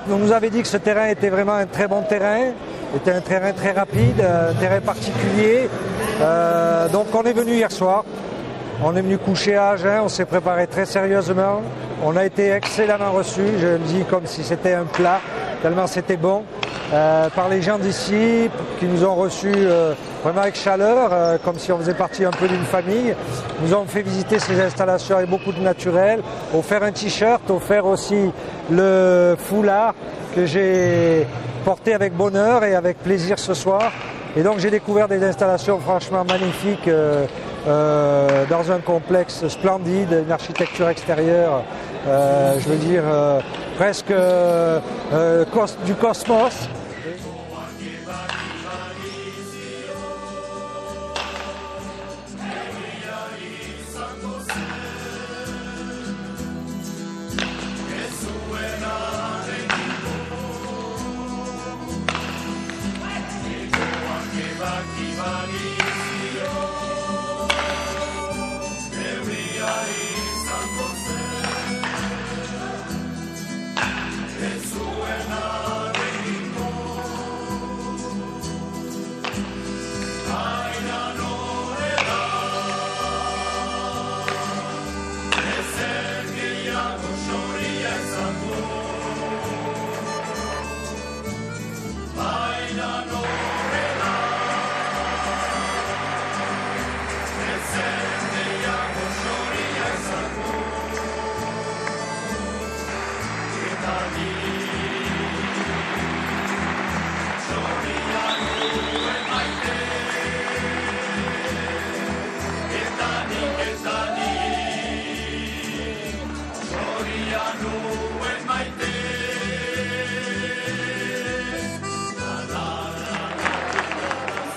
On nous avait dit que ce terrain était vraiment un très bon terrain, était un terrain très rapide, un terrain particulier. Donc on est venu hier soir, on est venu coucher à Agen, on s'est préparé très sérieusement. On a été excellemment reçus, je le dis comme si c'était un plat, tellement c'était bon, par les gens d'ici qui nous ont reçus vraiment avec chaleur, comme si on faisait partie un peu d'une famille. Nous ont fait visiter ces installations avec beaucoup de naturel, offert un t-shirt, offert aussi le foulard que j'ai porté avec bonheur et avec plaisir ce soir. Et donc j'ai découvert des installations franchement magnifiques dans un complexe splendide, une architecture extérieure, je veux dire presque du cosmos.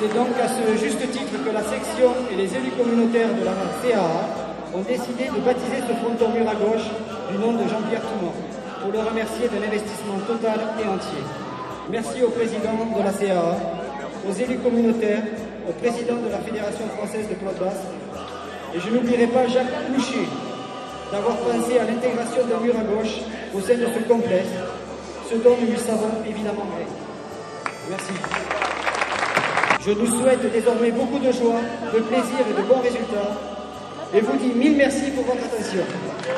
C'est donc à ce juste titre que la section et les élus communautaires de la CAA ont décidé de baptiser ce fronton mur à gauche du nom de Jean-Pierre Toumont, pour le remercier de l'investissement total et entier. Merci au président de la CAA, aux élus communautaires, au président de la Fédération française de pelote basque, et je n'oublierai pas Jacques Pouchet d'avoir pensé à l'intégration d'un mur à gauche au sein de ce complexe, ce dont nous lui savons évidemment gré. Merci. Je nous souhaite désormais beaucoup de joie, de plaisir et de bons résultats. Et vous dis mille merci pour votre attention.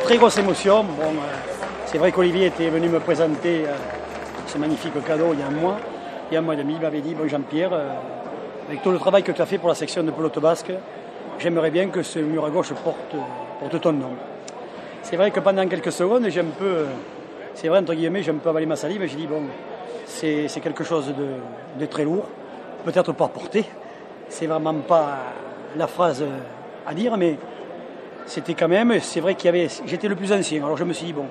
Très grosse émotion. Bon, c'est vrai qu'Olivier était venu me présenter ce magnifique cadeau il y a un mois et demi. Il m'avait dit, bon Jean-Pierre, avec tout le travail que tu as fait pour la section de pelote basque, j'aimerais bien que ce mur à gauche porte ton nom. C'est vrai que pendant quelques secondes, j'ai un peu, c'est vrai entre guillemets, j'ai un peu avalé ma salive. J'ai dit, bon, c'est quelque chose de très lourd. Peut-être pas porter, c'est vraiment pas la phrase à dire, mais c'était quand même, c'est vrai j'étais le plus ancien, alors je me suis dit, bon,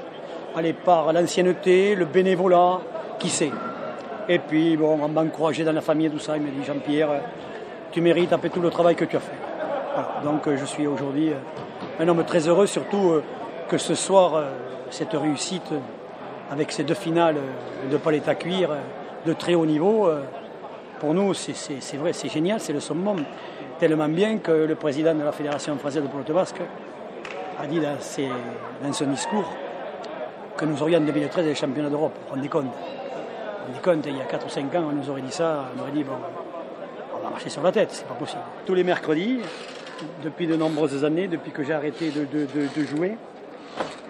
allez, par l'ancienneté, le bénévolat, qui sait. Et puis, bon, on m'a encouragé dans la famille et tout ça, il m'a dit, Jean-Pierre, tu mérites après tout le travail que tu as fait. Voilà. Donc je suis aujourd'hui un homme très heureux, surtout que ce soir, cette réussite, avec ces deux finales de palette à cuire, de très haut niveau, pour nous, c'est vrai, c'est génial, c'est le summum. Tellement bien que le président de la Fédération française de pelote basque a dit dans son discours que nous aurions en 2013 les championnats d'Europe. On rendez compte, il y a 4 ou 5 ans, on nous aurait dit ça, on aurait dit, bon, on va marcher sur la tête, c'est pas possible. Tous les mercredis, depuis de nombreuses années, depuis que j'ai arrêté de jouer,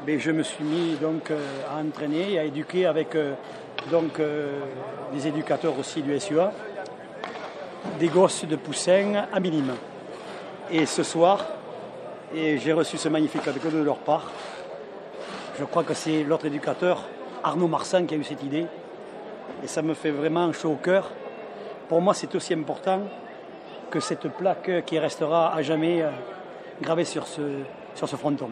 je me suis mis donc à entraîner et à éduquer avec des éducateurs aussi du SUA, des gosses de Poussin à Minime. Et ce soir, j'ai reçu ce magnifique cadeau de leur part. Je crois que c'est l'autre éducateur, Arnaud Marsan, qui a eu cette idée. Et ça me fait vraiment chaud au cœur. Pour moi, c'est aussi important que cette plaque qui restera à jamais gravée sur ce fronton.